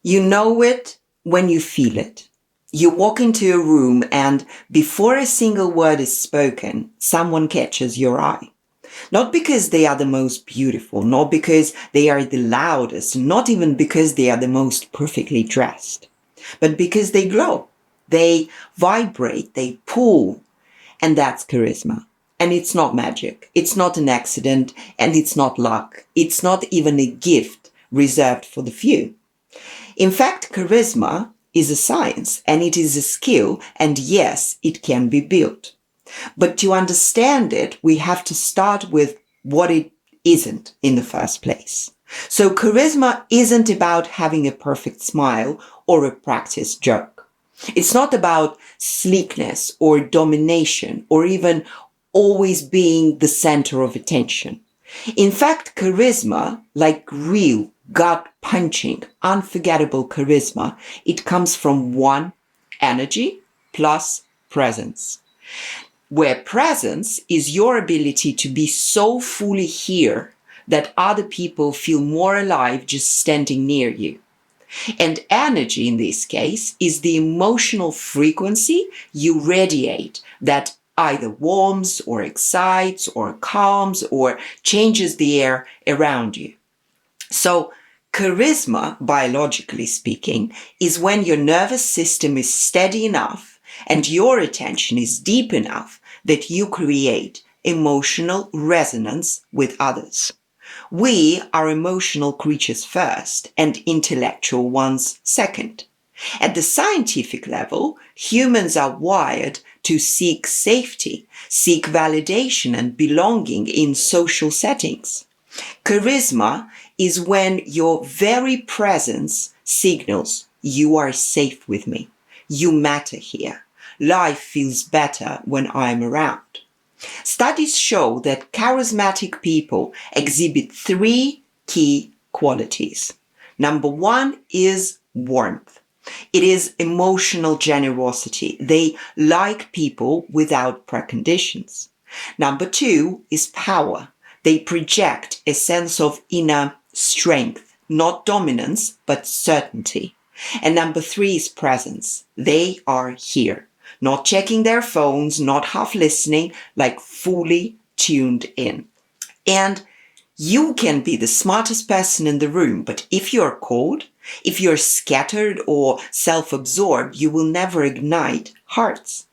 You know it when you feel it. You walk into a room and before a single word is spoken, someone catches your eye. Not because they are the most beautiful, not because they are the loudest, not even because they are the most perfectly dressed, but because they glow. They vibrate, they pull, and that's charisma. And it's not magic. It's not an accident and it's not luck. It's not even a gift reserved for the few. In fact, charisma is a science and it is a skill, and yes, it can be built. But to understand it, we have to start with what it isn't in the first place. So charisma isn't about having a perfect smile or a practice joke. It's not about sleekness or domination or even always being the center of attention. In fact, charisma, like real, gut-punching, unforgettable charisma, it comes from one, energy plus presence. Where presence is your ability to be so fully here that other people feel more alive just standing near you. And energy in this case is the emotional frequency you radiate that either warms or excites or calms or changes the air around you. So charisma, biologically speaking, is when your nervous system is steady enough and your attention is deep enough that you create emotional resonance with others. We are emotional creatures first and intellectual ones second. At the scientific level, humans are wired to seek safety, seek validation and belonging in social settings. Charisma is when your very presence signals you are safe with me. You matter here. Life feels better when I'm around. Studies show that charismatic people exhibit three key qualities. Number one is warmth. It is emotional generosity. They like people without preconditions. Number two is power. They project a sense of inner strength, not dominance, but certainty. And number three is presence. They are here, not checking their phones, not half listening, like fully tuned in. And you can be the smartest person in the room, but if you're cold, if you're scattered or self-absorbed, you will never ignite hearts.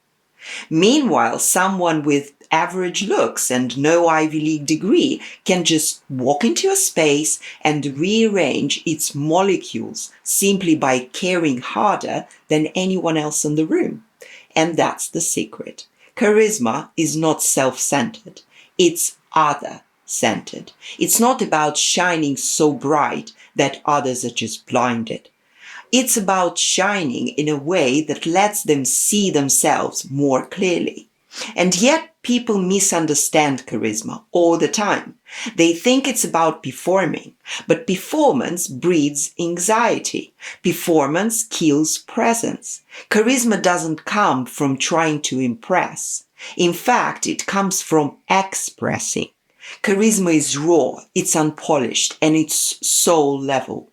Meanwhile, someone with average looks and no Ivy League degree can just walk into a space and rearrange its molecules simply by caring harder than anyone else in the room. And that's the secret. Charisma is not self-centered. It's other-centered. It's not about shining so bright that others are just blinded. It's about shining in a way that lets them see themselves more clearly. And yet people misunderstand charisma all the time. They think it's about performing, but performance breeds anxiety. Performance kills presence. Charisma doesn't come from trying to impress. In fact, it comes from expressing. Charisma is raw, it's unpolished, and it's soul level.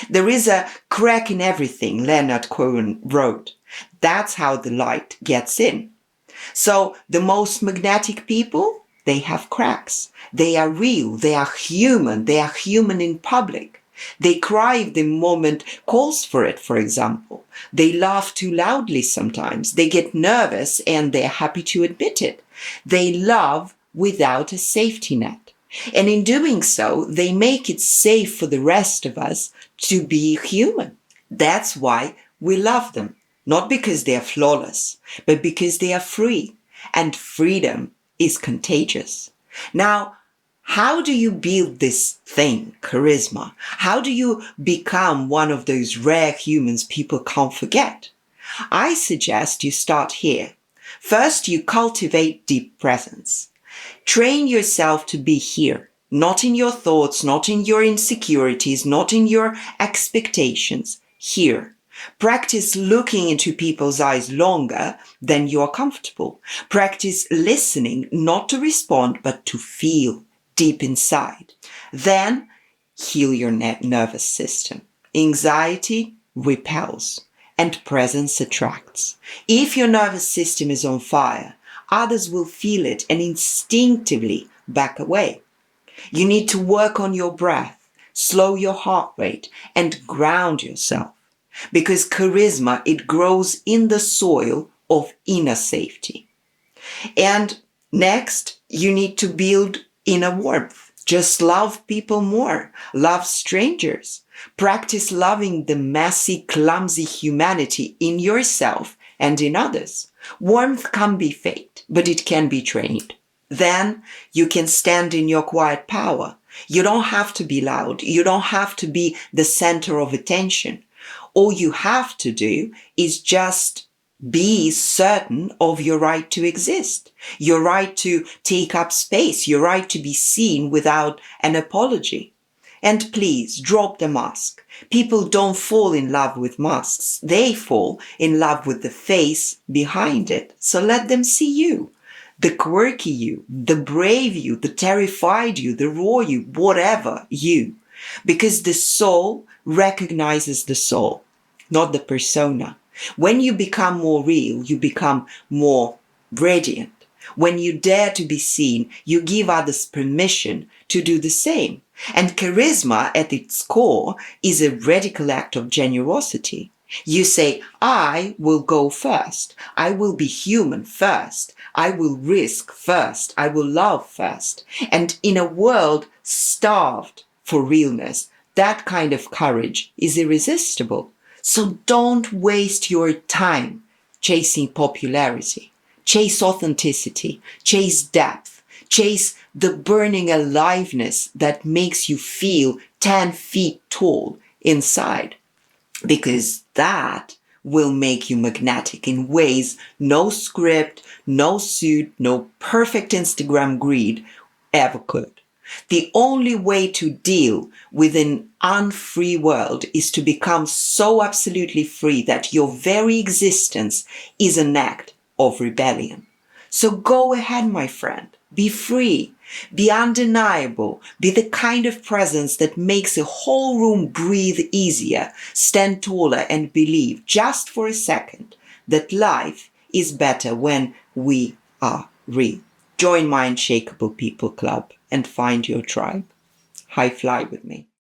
There is a crack in everything, Leonard Cohen wrote. That's how the light gets in. So the most magnetic people, they have cracks. They are real. They are human. They are human in public. They cry if the moment calls for it, for example. They laugh too loudly sometimes. They get nervous and they're happy to admit it. They love without a safety net. And in doing so, they make it safe for the rest of us to be human. That's why we love them. Not because they are flawless, but because they are free. And freedom is contagious. Now, how do you build this thing, charisma? How do you become one of those rare humans people can't forget? I suggest you start here. First, you cultivate deep presence. Train yourself to be here, not in your thoughts, not in your insecurities, not in your expectations, here. Practice looking into people's eyes longer than you are comfortable. Practice listening, not to respond, but to feel deep inside. Then heal your nervous system. Anxiety, repels and presence attracts. If your nervous system is on fire, others will feel it and instinctively back away. You need to work on your breath, slow your heart rate, and ground yourself. Because charisma, it grows in the soil of inner safety. And next, you need to build inner warmth. Just love people more. Love strangers. Practice loving the messy, clumsy humanity in yourself and in others. Warmth can be faked, but it can be trained. Then you can stand in your quiet power. You don't have to be loud. You don't have to be the center of attention. All you have to do is just be certain of your right to exist, your right to take up space, your right to be seen without an apology. And please drop the mask. People don't fall in love with masks. They fall in love with the face behind it. So let them see you. The quirky you, the brave you, the terrified you, the raw you, whatever you. Because the soul recognizes the soul, not the persona. When you become more real, you become more radiant. When you dare to be seen, you give others permission to do the same. And charisma at its core is a radical act of generosity. You say, I will go first. I will be human first. I will risk first. I will love first. And in a world starved for realness, that kind of courage is irresistible. So don't waste your time chasing popularity. Chase authenticity. Chase depth. Chase the burning aliveness that makes you feel 10 feet tall inside. Because that will make you magnetic in ways no script, no suit, no perfect Instagram grid ever could. The only way to deal with an unfree world is to become so absolutely free that your very existence is an act of rebellion. So go ahead, my friend. Be free. Be undeniable. Be the kind of presence that makes a whole room breathe easier, stand taller, and believe, just for a second, that life is better when we are real. Join my Unshakeable People Club and find your tribe. High fly with me.